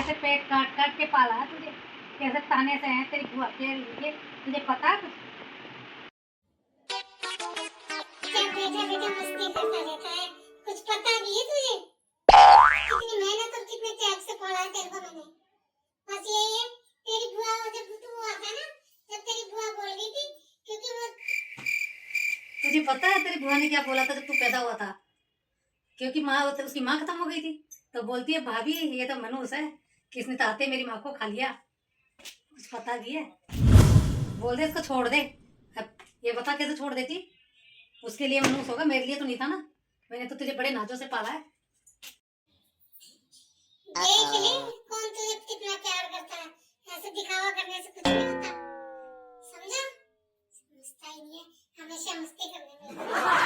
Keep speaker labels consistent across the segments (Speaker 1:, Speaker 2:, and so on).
Speaker 1: कैसे पेट काट काट के पाला है तुझे, कैसे ताने से है तेरी बुआ के लिए, तुझे पता है कुछ?
Speaker 2: क्या बेटा बेटा मस्ती करता रहता है, कुछ पता भी है तुझे? कितनी मेहनत और कितने त्याग से पढ़ा है तेरे को मैंने। बस यही है, तेरी बुआ जब तू हुआ था ना, जब तेरी बुआ बोल रही थी, क्योंकि वो
Speaker 1: तुझे पता है तेरी बुआ ने क्या बोला था जब तू पैदा हुआ था? क्योंकि माँ उसकी माँ खत्म हो गई थी, तो बोलती है भाभी ये तो मनुष्य है, किसने तो आते मेरी माँ को खा लिया। कुछ पता भी है? बोल दे इसको छोड़ दे। अब ये बता कैसे छोड़ देती? उसके लिए मनुष्य होगा, मेरे लिए तो नहीं था ना। मैंने तो तुझे बड़े नाजों से पाला है।
Speaker 2: देख ले कौन तुझे कितना प्यार करता है, ऐसे दिखावा करने से कुछ नहीं होता, समझा? समझता ही नहीं है, हमेशा मस्ती करने में लगा।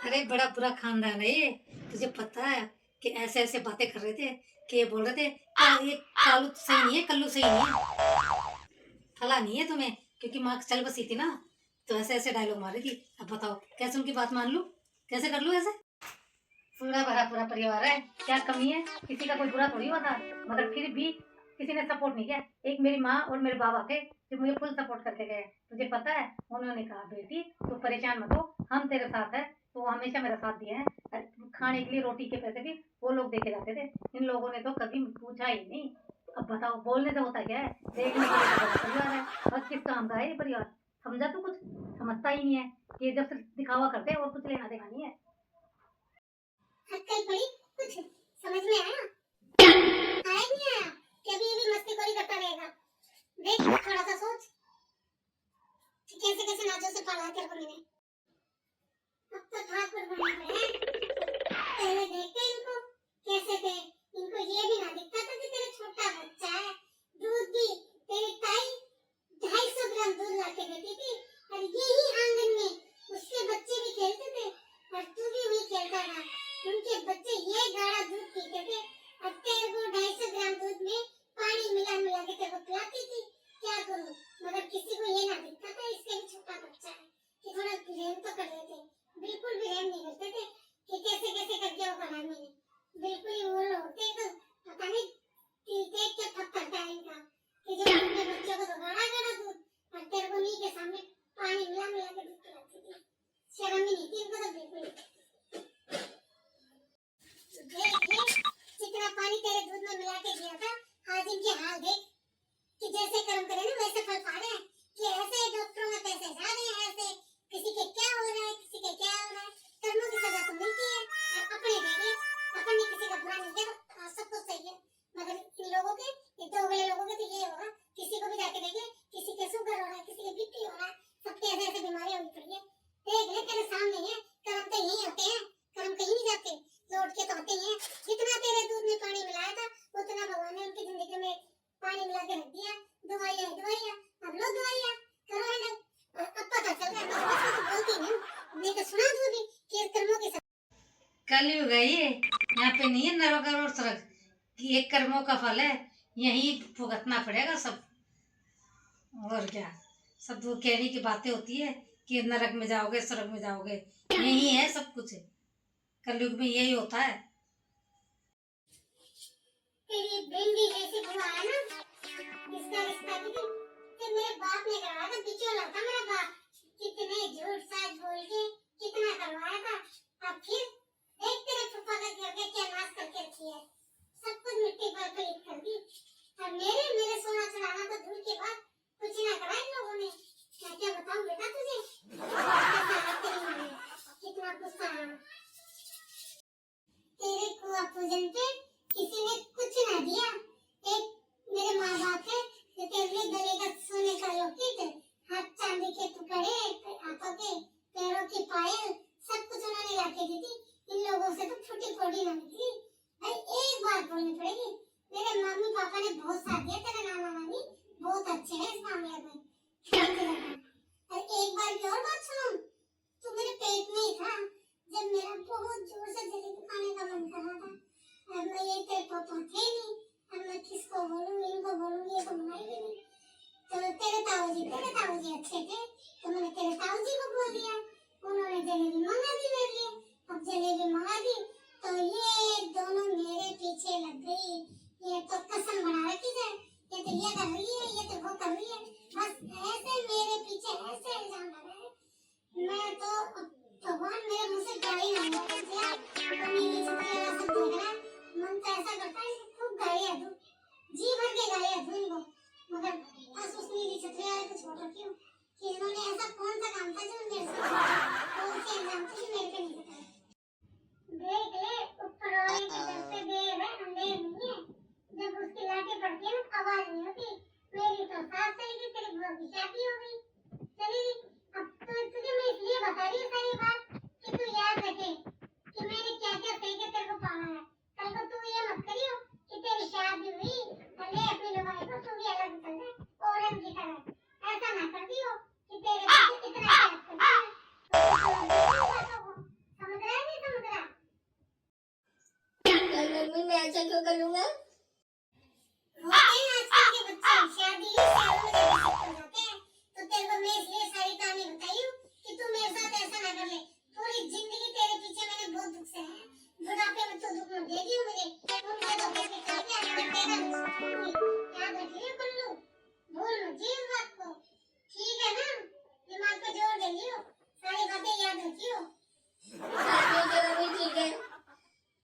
Speaker 1: अरे बड़ा बुरा खानदान है ये। तुझे पता है कि ऐसे ऐसे बातें कर रहे थे कि ये बोल रहे थे ये कालू सही नहीं है, कल्लू सही नहीं है, फला नहीं है तुम्हें, क्योंकि माँ चल बसी थी ना, तो ऐसे ऐसे डायलॉग मार रही थी। अब बताओ कैसे उनकी बात मान लूं, कैसे कर लूं ऐसे? पूरा भरा पूरा परिवार है, क्या कमी है? किसी का कोई बुरा थोड़ी हुआ था, मगर फिर भी किसी ने सपोर्ट नहीं किया। एक मेरी माँ और मेरे बाबा थे जो मुझे फुल सपोर्ट करके गए। तुझे पता है उन्होंने कहा बेटी तू परेशान मत हो, हम तेरे साथ है। तो वो हमेशा मेरा साथ दिए हैं। खाने के लिए रोटी के पैसे भी वो लोग देके जाते थे। इन लोगों ने तो कभी पूछा ही नहीं। अब बताओ बोलने से होता क्या है, देखने के लिए तो बड़ा परिवार है, और किस काम का है ये परिवार? समझा तू कुछ? समझता ही नहीं है कि जब सिर्फ दिखावा करते हैं और कुछ लेना देना नहीं है।
Speaker 2: अक्कल पड़ी कुछ समझ में आया? आया नहीं आया कि अभी भी मस्तीखोरी करता रहेगा? देख थोड़ा सा सोच कि कैसे कैसे नाजों से पाला है तेरे को मैंने। अब तो ठाकुर बने हुए हैं, पहले देखते इनको कैसे थे, इनको ये भी ना दिखता था कि तेरा छोटा बच्चा है। दूध भी तेरी ताई 250 ग्राम दूध ला के देती थी, और यही आंगन में उसके बच्चे भी खेलते थे और तू भी वही खेलता था। उनके बच्चे ये गाढ़ा दूध पीते थे और तेरे को 250 ग्राम दूध में पानी मिला मिला के तेरे को पिलाती थी। क्या करूं, मगर किसी को ये ना दिखता था इसके भी छोटा बच्चा है, कि थोड़ा प्रेम तो कर लेते। बिल्कुल भी प्रेम नहीं करते थे कि कैसे कैसे करके वो करा मैंने। बिल्कुल ही वो लोग होते तो पता नहीं देख के पत्थर था इनका, कि जो अपने बच्चों को तो गाढ़ा गाढ़ा दूध और तेरे को नहीं के सामने पानी मिला मिला के दूध पिलाती थी। शर्म ही नहीं थी इनको तो बिल्कुल। देख ले जितना पानी तेरे दूध में मिला के दिया था, आज इनके हाल देख कि जैसे कर्म करे ना वैसे फल पा रहे हैं, कि ऐसे डॉक्टरों में पैसे जा रहे हैं, ऐसे किसी के क्या हो रहा है, किसी के क्या हो रहा है। कर्मों की सजा तो मिलती है, और अपने देखे अपन ने किसी का बुरा नहीं किया, सब कुछ सही है। मगर इन लोगों के, ये दोगले लोगों के तो ये होगा, किसी को भी जाके देख ले, किसी के शुगर हो रहा है, किसी के बीपी हो रहा है, सबके ऐसे ऐसे बीमारियां हुई पड़ी है। देख ले तेरे सामने है, कर्म तो यही होते हैं, कर्म कहीं नहीं जाते, लौट के तो आते ही हैं। जितना तेरे दूध में पानी मिलाया था उतना भगवान ने उनकी जिंदगी में पानी मिला के रख दिया। दवाइयाँ दवाइयाँ, अब लो दवाइयाँ करो हैंडल। अब पता चल रहा है, बस तो बोलती नहीं, नहीं तो सुना तू भी कि कर्मों के साथ
Speaker 1: कलयुग है ये, यहाँ पे नहीं है नरक और स्वर्ग, कि एक कर्मों का फल है, यही भुगतना पड़ेगा सब। और क्या, सब वो कहने की बातें होती है कि नरक में जाओगे स्वर्ग में जाओगे, यही है सब कुछ। कलयुग में यही होता है।
Speaker 2: तेरी भिंडी जैसी बुआ है ना, इसका रिश्ता भी तो मेरे बाप ने करवाया था, बिचौला था मेरा बाप। कितने झूठ साच बोल के कितना करवाया था, अब फिर देख तेरे फूफा का घर के क्या नाश करके रखी है, सब कुछ मिट्टी पर पलीत कर दी। और मेरे मेरे सोना चढ़ाना तो दूर की बात, कुछ ना करा इन लोगों ने। मैं क्या बताऊं बेटा तुझे, कैसा है तेरी माँ ने, कितना गुस्सा है। तेरे कुआ पूजन पे किसी ने कुछ ना दिया, एक मेरे माँ बाप है जो तेरे लिए गले का सोने का लॉकेट, हाथ चांदी के टुकड़े, हाथों के पैरों की पायल, सब कुछ उन्होंने लाके दी थी। इन लोगों से तो फूटी फोड़ी ना निकली। भाई एक बात बोलनी पड़ेगी, मेरे मम्मी पापा ने बहुत साथ दिया, तेरे नाना नानी बहुत अच्छे हैं इस मामले में, और एक बार की और बात सुनो, तू मेरे पेट में ही था जब मेरा बहुत जोर से जलेबी खाने का मन कर रहा था। अब मैं ये तेरे पापा थे नहीं, अब मैं किसको बोलूँ, इनको बोलूँगी, ये तो मनाएंगे नहीं। तो तेरे ताऊजी अच्छे थे, तो मैंने तेरे ताऊजी को बोल दिया, उन्होंने जलेबी मंगा दी मेरे लिए। अब जलेबी मंगा दी तो ये दोनों मेरे पीछे लग गई ये तो कसम बना रखी है, ये तो ये कर रही है, ये तो वो कर रही है, बस ऐसे मेरे पीछे ऐसे इल्जाम लगा है। मैं तो भगवान मेरे मुंह से गाली ना निकले यार, तो नीली छतरी वाला सब देख रहा है, मन तो ऐसा करता है कि खूब गालियां दूं, जी भर के गालियां दूं इनको, मगर बस उस नीली छतरी वाले को छोड़ रखी हूँ कि इन्होंने ऐसा कौन सा काम था जो मेरे से छीना, और उसके इल्जाम तो मेरे पे नहीं लगाए। देख ले ऊपर वाले के दर पे देर है अंधेर नहीं है, जब उसकी लाठी पड़ती है ना आवाज नहीं होती। मेरी तो सास चली गई, तेरी बुआ की शादी हो गई, चली गई। अब तो तुझे मैं इसलिए बता रही हूँ सारी बात कि तू याद रखे कि मैंने क्या क्या सही के तेरे को पाला है। कल को तू ये मत करियो कि तेरी शादी हुई ले अपनी लुगाई को तू भी अलग चल जाए औरत की तरह, ऐसा ना कर दियो कि तेरे पीछे इतना याद करती है। समझ रहा है नहीं समझ रहा?
Speaker 3: मम्मी मैं ऐसा क्यों करूँगा?
Speaker 2: होते हैं आजकल के बच्चे, शादी शहरों में जाके शिफ्ट हो जाते हैं, तो तेरे को मैं इसलिए सारी कहानी बताई हूँ कि तू मेरे साथ ऐसा ना कर ले। पूरी जिंदगी तेरे पीछे मैंने बहुत दुख सहे हैं, बुढ़ापे में तो दुख मत देगी मुझे, उनके तो देख के चल के आज मैं तेरा दुख सहूंगी। याद रखिए कुल्लू, भूल मत जी इस बात को।